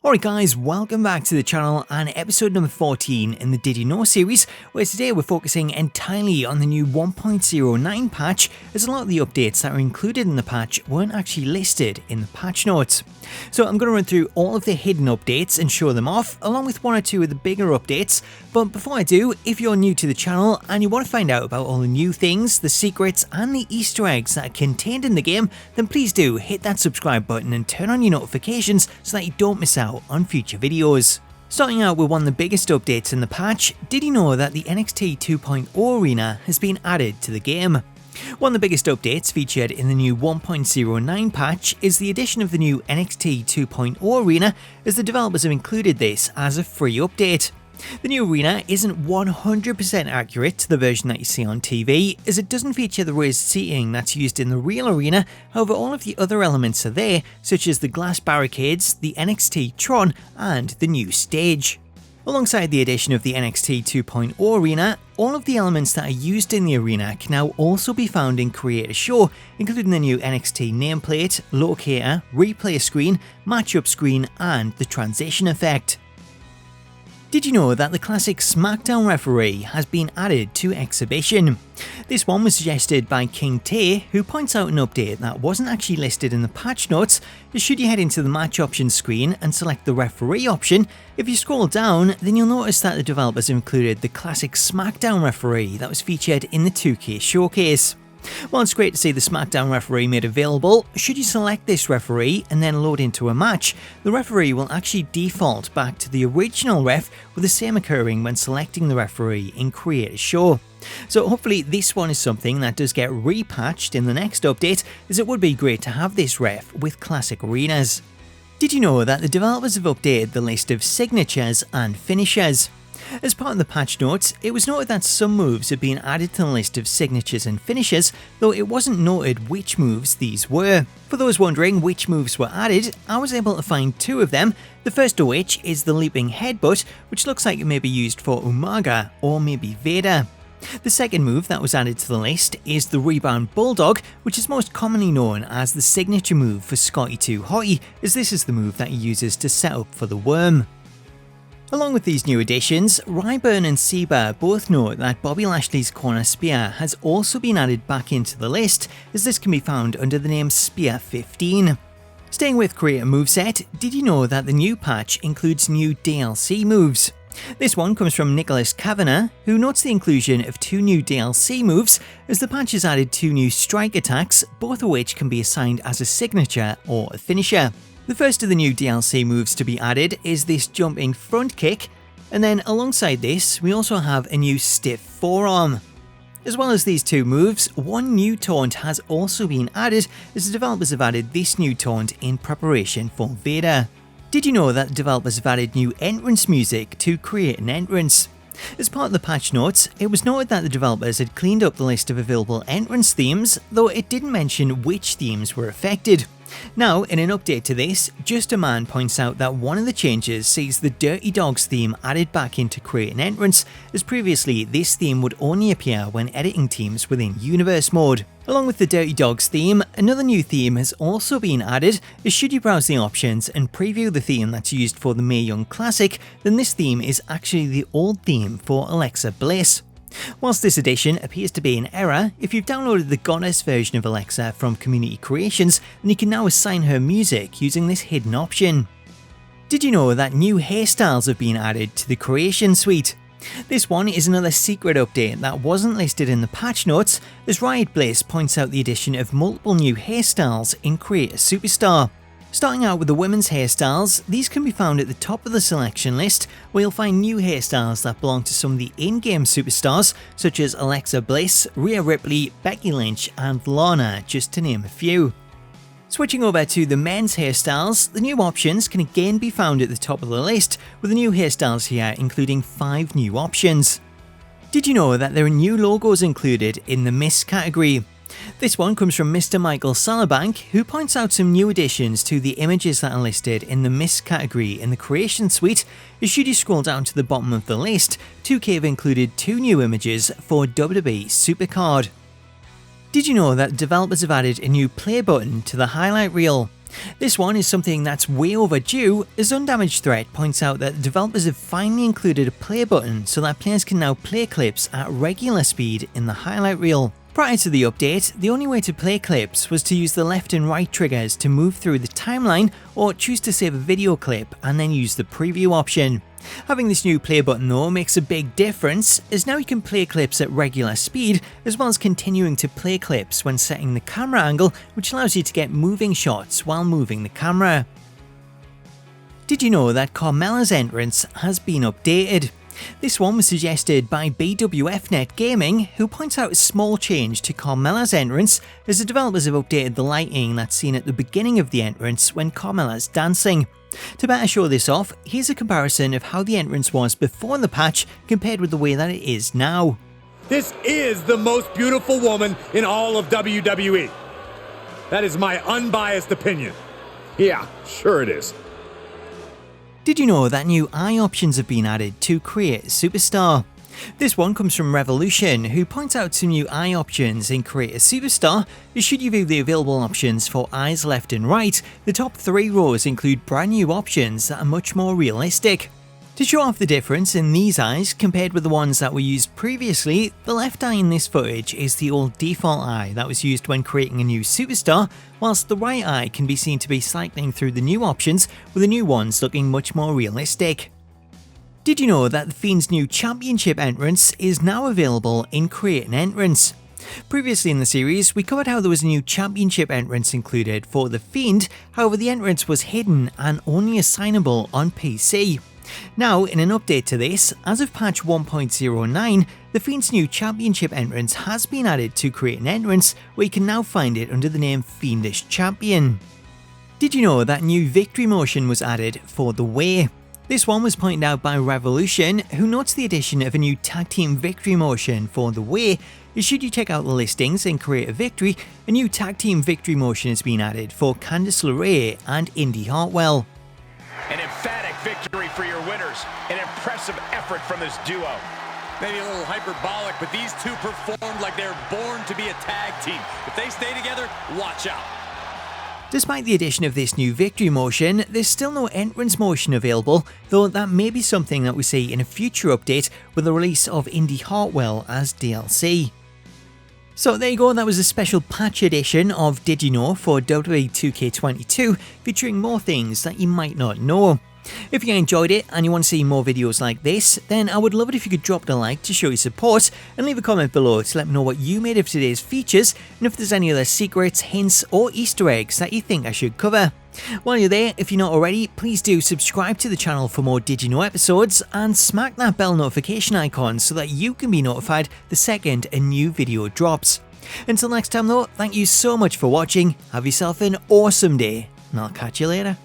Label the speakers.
Speaker 1: Alright guys, welcome back to the channel and episode number 14 in the Did You Know series, where today we're focusing entirely on the new 1.09 patch, as a lot of the updates that are included in the patch weren't actually listed in the patch notes. So I'm going to run through all of the hidden updates and show them off, along with one or two of the bigger updates. But before I do, if you're new to the channel and you want to find out about all the new things, the secrets and the Easter eggs that are contained in the game, then please do hit that subscribe button and turn on your notifications so that you don't miss out on future videos. Starting out with one of the biggest updates in the patch, did you know that the NXT 2.0 arena has been added to the game? One of the biggest updates featured in the new 1.09 patch is the addition of the new NXT 2.0 arena, as the developers have included this as a free update. The new arena isn't 100% accurate to the version that you see on TV, as it doesn't feature the raised seating that's used in the real arena. However, all of the other elements are there, such as the glass barricades, the NXT Tron, and the new stage. Alongside the addition of the NXT 2.0 arena, all of the elements that are used in the arena can now also be found in Create a Show, including the new NXT nameplate, locator, replay screen, matchup screen, and the transition effect. Did you know that the classic Smackdown Referee has been added to Exhibition? This one was suggested by King Tay, who points out an update that wasn't actually listed in the patch notes. Should you head into the match options screen and select the referee option, if you scroll down, then you'll notice that the developers have included the classic Smackdown Referee that was featured in the 2K showcase. While it's great to see the Smackdown referee made available, should you select this referee and then load into a match, the referee will actually default back to the original ref, with the same occurring when selecting the referee in Create a Show. So hopefully this one is something that does get repatched in the next update, as it would be great to have this ref with classic arenas. Did you know that the developers have updated the list of signatures and finishers? As part of the patch notes, it was noted that some moves had been added to the list of signatures and finishes, though it wasn't noted which moves these were. For those wondering which moves were added, I was able to find two of them, the first of which is the leaping headbutt, which looks like it may be used for Umaga or maybe Vader. The second move that was added to the list is the rebound bulldog, which is most commonly known as the signature move for Scotty 2 Hottie, as this is the move that he uses to set up for the worm. Along with these new additions, Ryburn and Seba both note that Bobby Lashley's corner spear has also been added back into the list, as this can be found under the name Spear 15. Staying with Create a Moveset, did you know that the new patch includes new DLC moves? This one comes from Nicholas Kavanagh, who notes the inclusion of two new DLC moves, as the patch has added two new strike attacks, both of which can be assigned as a signature or a finisher. The first of the new DLC moves to be added is this jumping front kick, and then alongside this we also have a new stiff forearm. As well as these two moves, one new taunt has also been added, as the developers have added this new taunt in preparation for Vader. Did you know that the developers have added new entrance music to Create an Entrance? As part of the patch notes, it was noted that the developers had cleaned up the list of available entrance themes, though it didn't mention which themes were affected. Now, in an update to this, Just a Man points out that one of the changes sees the Dirty Dogs theme added back into Create an Entrance, as previously this theme would only appear when editing teams within Universe mode. Along with the Dirty Dogs theme, another new theme has also been added, as should you browse the options and preview the theme that's used for the Mae Young Classic, then this theme is actually the old theme for Alexa Bliss. Whilst this addition appears to be an error, if you've downloaded the Goddess version of Alexa from Community Creations, then you can now assign her music using this hidden option. Did you know that new hairstyles have been added to the Creation Suite? This one is another secret update that wasn't listed in the patch notes, as Riot Bliss points out the addition of multiple new hairstyles in Create a Superstar. Starting out with the women's hairstyles, these can be found at the top of the selection list, where you'll find new hairstyles that belong to some of the in-game superstars, such as Alexa Bliss, Rhea Ripley, Becky Lynch, and Lana, just to name a few. Switching over to the men's hairstyles, the new options can again be found at the top of the list, with the new hairstyles here including 5 new options. Did you know that there are new logos included in the Miss category? This one comes from Mr. Michael Salabank, who points out some new additions to the images that are listed in the Miss category in the Creation Suite. As should you scroll down to the bottom of the list, 2K have included 2 new images for WWE SuperCard. Did you know that developers have added a new play button to the highlight reel? This one is something that's way overdue, as Undamaged Threat points out that the developers have finally included a play button so that players can now play clips at regular speed in the highlight reel. Prior to the update, the only way to play clips was to use the left and right triggers to move through the timeline or choose to save a video clip and then use the preview option. Having this new play button though makes a big difference, as now you can play clips at regular speed as well as continuing to play clips when setting the camera angle, which allows you to get moving shots while moving the camera. Did you know that Carmella's entrance has been updated? This one was suggested by BWFnet Gaming, who points out a small change to Carmella's entrance as the developers have updated the lighting that's seen at the beginning of the entrance when Carmella's dancing. To better show this off, here's a comparison of how the entrance was before the patch compared with the way that it is now.
Speaker 2: This is the most beautiful woman in all of WWE. That is my unbiased opinion. Yeah, sure it is.
Speaker 1: Did you know that new eye options have been added to Create Superstar? This one comes from Revolution, who points out some new eye options in Create Superstar. Should you view the available options for eyes left and right, the top 3 rows include brand new options that are much more realistic. To show off the difference in these eyes compared with the ones that were used previously, the left eye in this footage is the old default eye that was used when creating a new superstar, whilst the right eye can be seen to be cycling through the new options, with the new ones looking much more realistic. Did you know that the Fiend's new championship entrance is now available in Create an Entrance? Previously in the series, we covered how there was a new championship entrance included for the Fiend, however the entrance was hidden and only assignable on PC. Now, in an update to this, as of patch 1.09, the Fiend's new championship entrance has been added to Create an Entrance, where you can now find it under the name Fiendish Champion. Did you know that new victory motion was added for The Way? This one was pointed out by Revolution, who notes the addition of a new tag team victory motion for The Way. Should you check out the listings and create a victory, a new tag team victory motion has been added for Candice, LeRae and Indi Hartwell.
Speaker 3: An emphatic victory for your winners. An impressive effort from this duo.
Speaker 2: Maybe a little hyperbolic, but these two performed like they're born to be a tag team. If they stay together, watch out.
Speaker 1: Despite the addition of this new victory motion, there's still no entrance motion available, though that may be something that we see in a future update with the release of Indi Hartwell as DLC. So there you go, that was a special patch edition of Did You Know for WWE 2K22, featuring more things that you might not know. If you enjoyed it and you want to see more videos like this, then I would love it if you could drop a like to show your support and leave a comment below to let me know what you made of today's features and if there's any other secrets, hints or Easter eggs that you think I should cover. While you're there, if you're not already, please do subscribe to the channel for more Did You Know episodes and smack that bell notification icon so that you can be notified the second a new video drops. Until next time though, thank you so much for watching, have yourself an awesome day, and I'll catch you later.